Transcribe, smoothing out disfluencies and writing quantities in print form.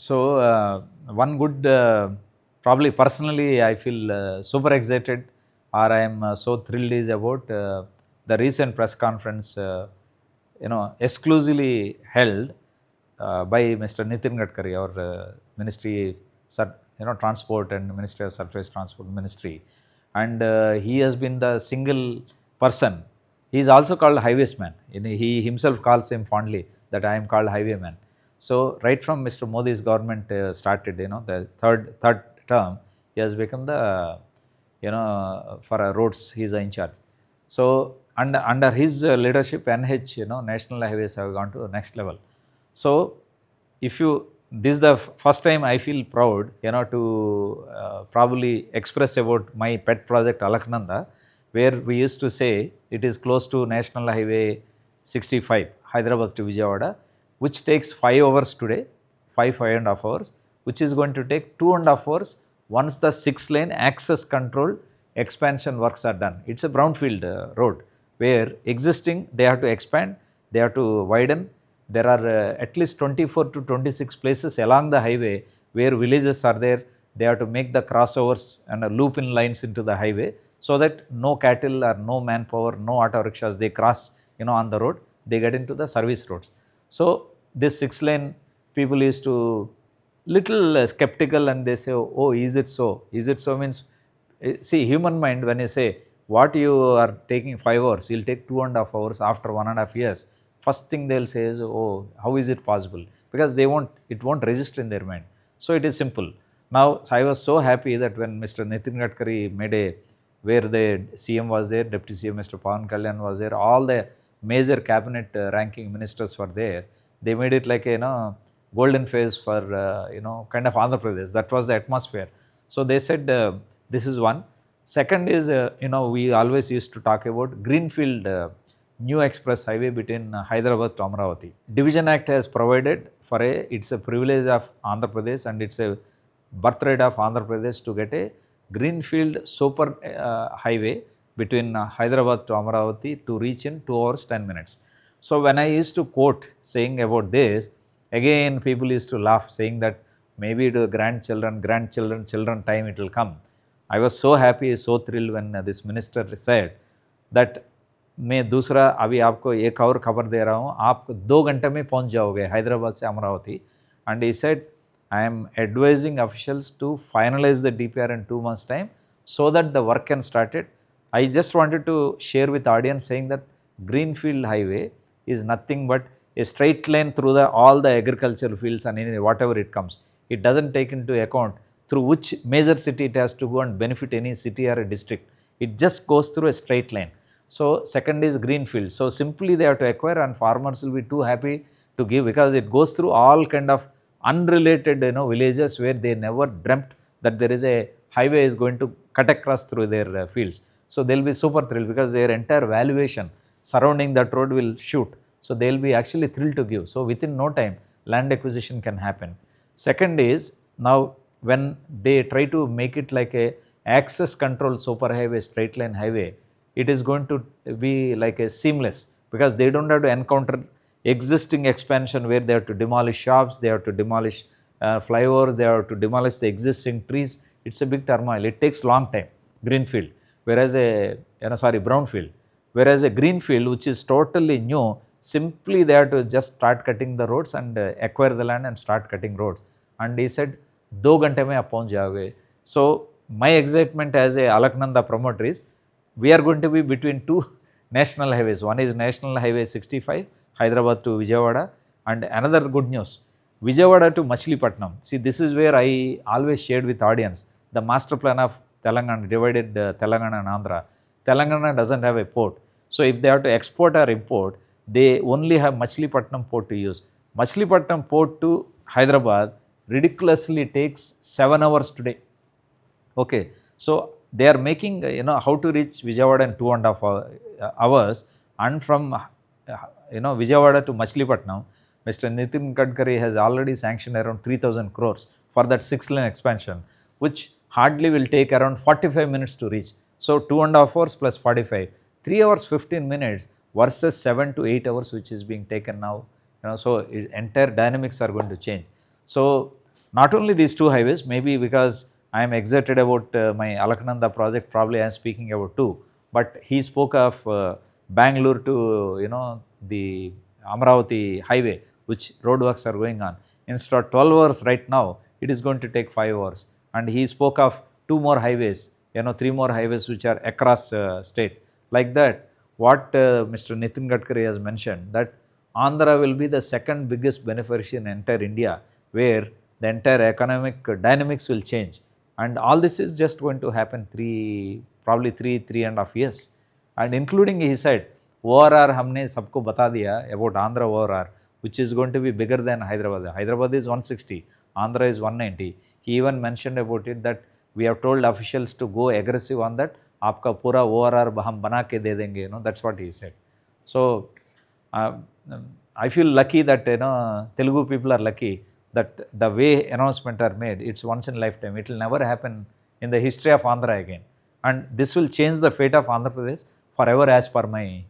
So, one good, probably personally, I feel super excited, or I am so thrilled is about the recent press conference, exclusively held by Mr. Nitin Gadkari, our Ministry, Transport and Ministry of Surface Transport Ministry, and he has been the single person. He is also called highwaysman. He himself calls him fondly that I am called highwayman. So right from Mr. Modi's government started, the third term, he has become the, for roads he is in charge. So under his leadership, NH, national highways have gone to the next level. So if you, this is the first time I feel proud, to probably express about my pet project Alaknanda, where we used to say it is close to National Highway 65, Hyderabad to Vijayawada, which takes 5 hours today, 5.5 hours, which is going to take 2.5 hours once the 6-lane access control expansion works are done. It's a brownfield road where existing, they have to expand, they have to widen. There are at least 24 to 26 places along the highway where villages are there. They have to make the crossovers and loop in lines into the highway so that no cattle or no manpower, no auto rickshaws, they cross, on the road, they get into the service roads. So this 6-lane, people used to little skeptical and they say, oh, is it so? Is it so means, see, human mind, when you say what you are taking 5 hours, you'll take 2.5 hours after 1.5 years. First thing they'll say is, oh, how is it possible? Because it won't register in their mind. So it is simple. Now, I was so happy that when Mr. Nitin Gadkari made where the CM was there, Deputy CM Mr. Pawan Kalyan was there, all the major cabinet ranking ministers were there. They made it like a, golden phase for, kind of Andhra Pradesh. That was the atmosphere. So they said, this is one. Second is, we always used to talk about greenfield new express highway between Hyderabad to Amaravati. Division Act has provided for it's a privilege of Andhra Pradesh and it's a birthright of Andhra Pradesh to get a greenfield super highway between Hyderabad to Amaravati to reach in 2 hours 10 minutes. So when I used to quote saying about this, again people used to laugh saying that maybe to children time it will come. I was so happy, so thrilled when this minister said that मैं दूसरा अभी आपको एक और खबर दे रहा हूँ, आप 2 घंटे में पहुँच जाओगे हैदराबाद से Amravati. And he said, I am advising officials to finalize the DPR in 2 months' time so that the work can start it. I just wanted to share with the audience saying that greenfield highway is nothing but a straight line through all the agricultural fields and whatever it comes. It doesn't take into account through which major city it has to go and benefit any city or a district. It just goes through a straight line. So second is greenfield. So simply they have to acquire and farmers will be too happy to give because it goes through all kind of unrelated villages where they never dreamt that there is a highway is going to cut across through their fields. So they'll be super thrilled because their entire valuation surrounding that road will shoot. So they'll be actually thrilled to give. So within no time land acquisition can happen. Second is, now when they try to make it like a access control super highway, straight line highway, it is going to be like a seamless because they don't have to encounter existing expansion where they have to demolish shops, they have to demolish flyovers, they have to demolish the existing trees. It's a big turmoil. It takes long time, greenfield, whereas brownfield. Whereas a greenfield, which is totally new, simply they have to just start cutting the roads and acquire the land and start cutting roads. And he said, 2 घंटे में आप पहुँच जाओगे. So my excitement as a Alaknanda promoter is, we are going to be between 2 national highways. One is National Highway 65, Hyderabad to Vijayawada, and another good news, Vijayawada to Machilipatnam. See, this is where I always shared with audience the master plan of Telangana, divided Telangana and Andhra. Telangana doesn't have a port. So if they have to export or import, they only have Machilipatnam port to use. Machilipatnam port to Hyderabad ridiculously takes 7 hours today. Okay, so they are making, how to reach Vijayawada in 2.5 hours, and from, Vijayawada to Machilipatnam, Mr. Nitin Gadkari has already sanctioned around 3,000 crores for that 6-lane expansion, which hardly will take around 45 minutes to reach. So 2.5 hours plus 45, 3 hours 15 minutes versus 7 to 8 hours which is being taken now. So entire dynamics are going to change. So not only these two highways, maybe because I am excited about my Alaknanda project, probably I am speaking about two, but he spoke of Bangalore to, the Amaravati highway, which road works are going on. Instead of 12 hours right now, it is going to take 5 hours. And he spoke of two more highways, three more highways which are across state. Like that, what Mr. Nitin Gadkari has mentioned, that Andhra will be the second biggest beneficiary in entire India, where the entire economic dynamics will change. And all this is just going to happen probably 3.5 years. And including, he said, ORR हमने सबको बता दिया about Andhra ORR, which is going to be bigger than Hyderabad. Hyderabad is 160, Andhra is 190. He even mentioned about it that we have told officials to go aggressive on that. आपका पूरा ORR हम बना के दे देंगे, that's what he said. So I feel lucky that Telugu people are lucky that the way announcement are made, it's once in lifetime. It will never happen in the history of Andhra again. And this will change the fate of Andhra Pradesh forever, as per my